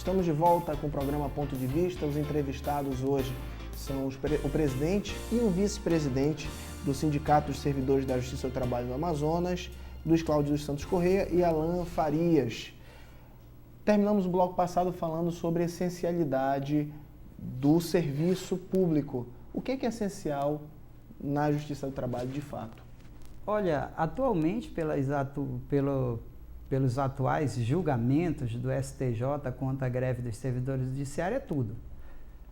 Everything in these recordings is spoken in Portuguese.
Estamos de volta com o programa Ponto de Vista. Os entrevistados hoje são o presidente e o vice-presidente do Sindicato dos Servidores da Justiça do Trabalho do Amazonas, Luiz Cláudio dos Santos Corrêa e Alan Farias. Terminamos o bloco passado falando sobre a essencialidade do serviço público. O que é essencial na Justiça do Trabalho de fato? Olha, atualmente, pelos atuais julgamentos do STJ contra a greve dos servidores judiciários, é tudo.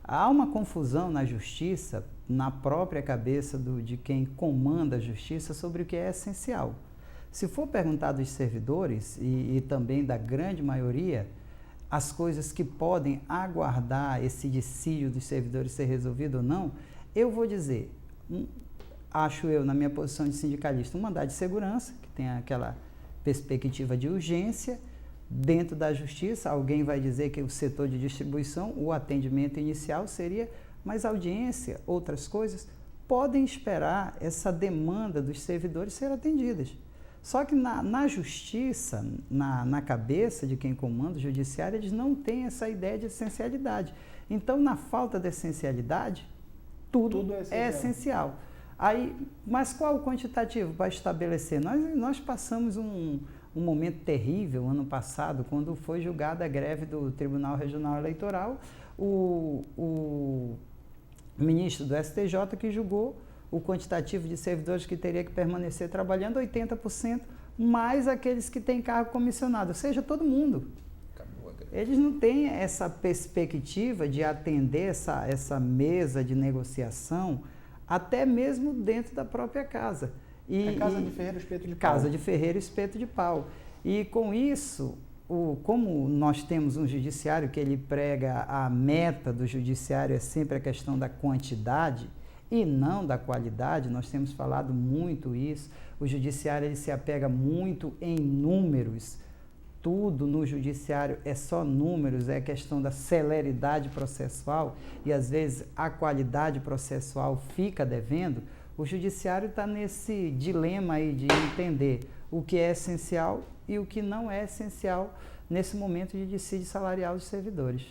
Há uma confusão na Justiça, na própria cabeça de quem comanda a Justiça, sobre o que é essencial. Se for perguntar dos servidores, e também da grande maioria, as coisas que podem aguardar esse dissídio dos servidores ser resolvido ou não, eu vou dizer, acho eu, na minha posição de sindicalista, um mandado de segurança, que tem aquela perspectiva de urgência. Dentro da Justiça, alguém vai dizer que o setor de distribuição, o atendimento inicial seria, mas audiência, outras coisas, podem esperar essa demanda dos servidores ser atendidas. Só que na Justiça, na cabeça de quem comanda o Judiciário, eles não têm essa ideia de essencialidade. Então, na falta de essencialidade, tudo é essencial. Aí, mas qual o quantitativo para estabelecer? Nós passamos um momento terrível ano passado, quando foi julgada a greve do Tribunal Regional Eleitoral, o ministro do STJ que julgou o quantitativo de servidores que teria que permanecer trabalhando, 80%, mais aqueles que têm cargo comissionado, ou seja, todo mundo. Eles não têm essa perspectiva de atender essa mesa de negociação, até mesmo dentro da própria casa. Casa de ferreiro, espeto de pau. Casa de ferreiro, espeto de pau. E com isso, como nós temos um judiciário que ele prega, a meta do judiciário é sempre a questão da quantidade e não da qualidade, nós temos falado muito isso, o judiciário ele se apega muito em números. Tudo no judiciário é só números, é questão da celeridade processual e às vezes a qualidade processual fica devendo. O judiciário está nesse dilema aí de entender o que é essencial e o que não é essencial nesse momento de dissídio salarial dos servidores.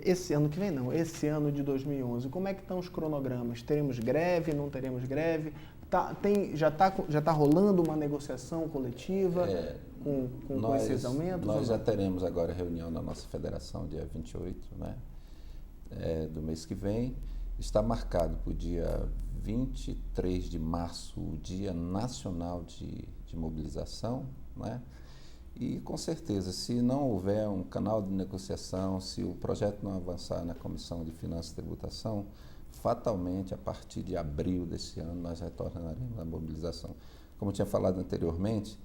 Esse ano de 2011, como é que estão os cronogramas? Teremos greve, não teremos greve? Já tá rolando uma negociação coletiva com esses aumentos? Nós já teremos agora a reunião da nossa federação, dia 28, né, do mês que vem. Está marcado para o dia 23 de março, o Dia Nacional de Mobilização, né? E, com certeza, se não houver um canal de negociação, se o projeto não avançar na Comissão de Finanças e Tributação, fatalmente, a partir de abril desse ano, nós retornaremos à mobilização. Como eu tinha falado anteriormente,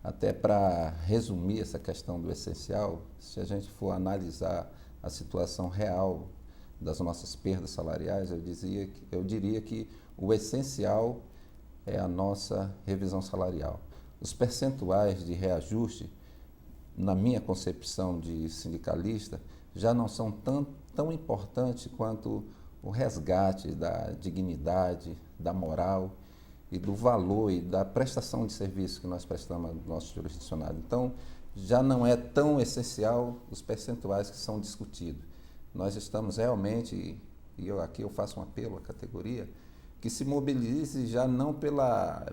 até para resumir essa questão do essencial, se a gente for analisar a situação real das nossas perdas salariais, eu diria que o essencial é a nossa revisão salarial. Os percentuais de reajuste, na minha concepção de sindicalista, já não são tão importantes quanto o resgate da dignidade, da moral e do valor e da prestação de serviço que nós prestamos ao nosso jurisdicionado. Então, já não é tão essencial os percentuais que são discutidos. Nós estamos realmente, e aqui eu faço um apelo à categoria, que se mobilize já não pela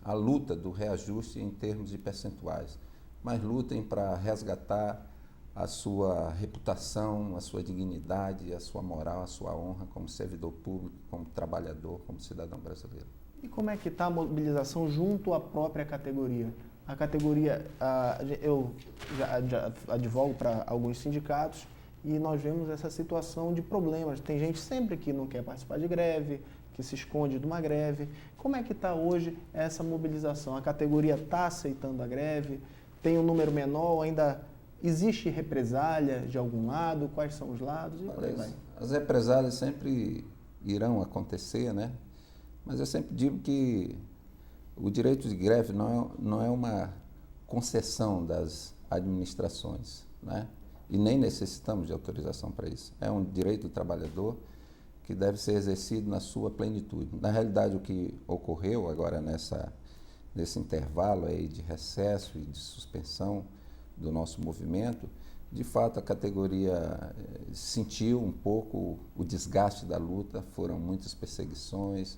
a luta do reajuste em termos de percentuais, mas lutem para resgatar a sua reputação, a sua dignidade, a sua moral, a sua honra como servidor público, como trabalhador, como cidadão brasileiro. E como é que está a mobilização junto à própria categoria? A categoria, eu já advogo para alguns sindicatos e nós vemos essa situação de problemas. Tem gente sempre que não quer participar de greve, que se esconde de uma greve. Como é que está hoje essa mobilização? A categoria está aceitando a greve? Tem um número menor? Ainda existe represália de algum lado? Quais são os lados? E por aí vai. As represálias sempre irão acontecer, né? Mas eu sempre digo que o direito de greve não é uma concessão das administrações, né? E nem necessitamos de autorização para isso. É um direito do trabalhador que deve ser exercido na sua plenitude. Na realidade, o que ocorreu agora nesse intervalo aí de recesso e de suspensão do nosso movimento De fato, a categoria sentiu um pouco o desgaste da luta, foram muitas perseguições,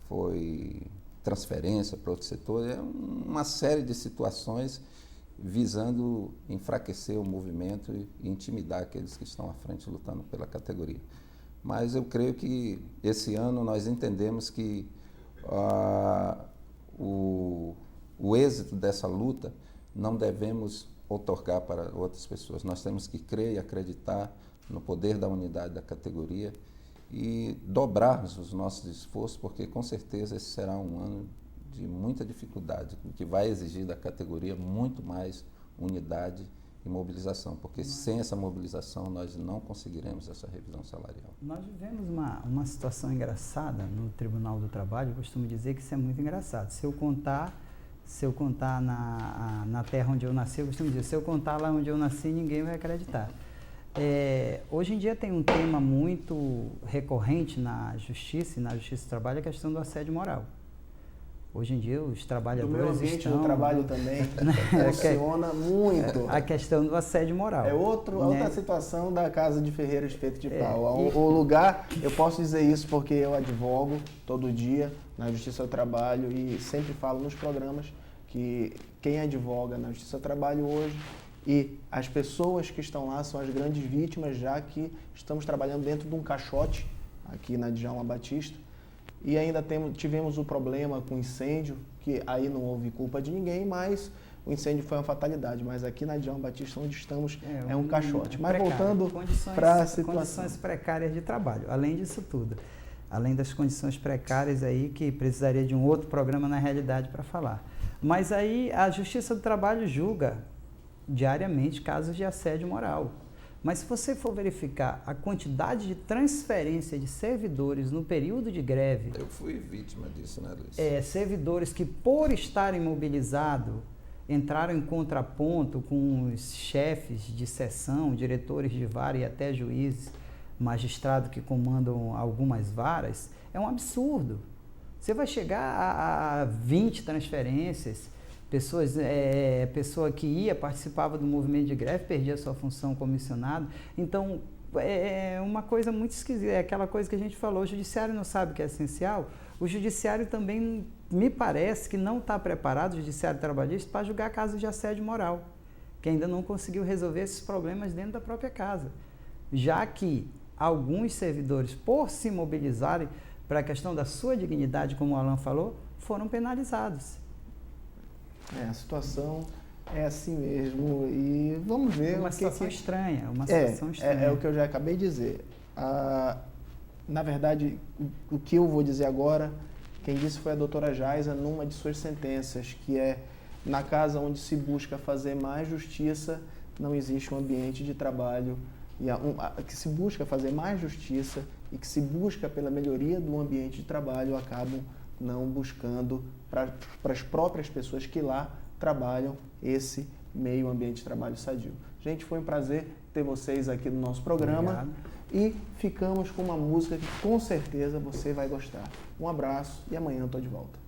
foi transferência para outro setor, é uma série de situações visando enfraquecer o movimento e intimidar aqueles que estão à frente lutando pela categoria. Mas eu creio que esse ano nós entendemos que o êxito dessa luta não devemos outorgar para outras pessoas. Nós temos que crer e acreditar no poder da unidade da categoria e dobrarmos os nossos esforços, porque com certeza esse será um ano de muita dificuldade, que vai exigir da categoria muito mais unidade e mobilização, porque sem essa mobilização nós não conseguiremos essa revisão salarial. Nós vivemos uma situação engraçada no Tribunal do Trabalho. Eu costumo dizer que isso é muito engraçado. Se eu contar na terra onde eu nasci, eu costumo dizer, se eu contar lá onde eu nasci, ninguém vai acreditar. Hoje em dia tem um tema muito recorrente na Justiça e na Justiça do Trabalho, a questão do assédio moral. Hoje em dia os trabalhadores do meu ambiente estão... do trabalho também funciona muito. A questão do assédio moral. É outra situação da Casa de Ferreira Espeto de Pau. O lugar, eu posso dizer isso porque eu advogo todo dia na Justiça do Trabalho e sempre falo nos programas que quem advoga na Justiça do Trabalho hoje e as pessoas que estão lá são as grandes vítimas, já que estamos trabalhando dentro de um caixote aqui na Djalma Batista. E ainda tivemos o problema com incêndio, que aí não houve culpa de ninguém, mas o incêndio foi uma fatalidade. Mas aqui na Djalma Batista, onde estamos, é um caixote. Mas voltando para a situação. Condições precárias de trabalho, além disso tudo. Além das condições precárias aí, que precisaria de um outro programa na realidade para falar. Mas aí a Justiça do Trabalho julga diariamente casos de assédio moral. Mas se você for verificar a quantidade de transferência de servidores no período de greve... Eu fui vítima disso, né, Luiz? Servidores que, por estarem mobilizados, entraram em contraponto com os chefes de seção, diretores de vara e até juízes, magistrados que comandam algumas varas, é um absurdo. Você vai chegar a 20 transferências... Pessoa que participava do movimento de greve, perdia sua função comissionado. Então, é uma coisa muito esquisita. É aquela coisa que a gente falou, o judiciário não sabe o que é essencial. O judiciário também, me parece que não está preparado, o judiciário trabalhista, para julgar casos de assédio moral, que ainda não conseguiu resolver esses problemas dentro da própria casa. Já que alguns servidores, por se mobilizarem para a questão da sua dignidade, como o Alan falou, foram penalizados. A situação é assim mesmo e vamos ver. Uma situação estranha. É o que eu já acabei de dizer. Na verdade, o que eu vou dizer agora, quem disse foi a doutora Jaisa numa de suas sentenças, que é na casa onde se busca fazer mais justiça, não existe um ambiente de trabalho que se busca fazer mais justiça e que se busca pela melhoria do ambiente de trabalho, acabam não buscando para as próprias pessoas que lá trabalham esse meio ambiente de trabalho sadio. Gente, foi um prazer ter vocês aqui no nosso programa. Obrigado. E ficamos com uma música que com certeza você vai gostar. Um abraço e amanhã eu estou de volta.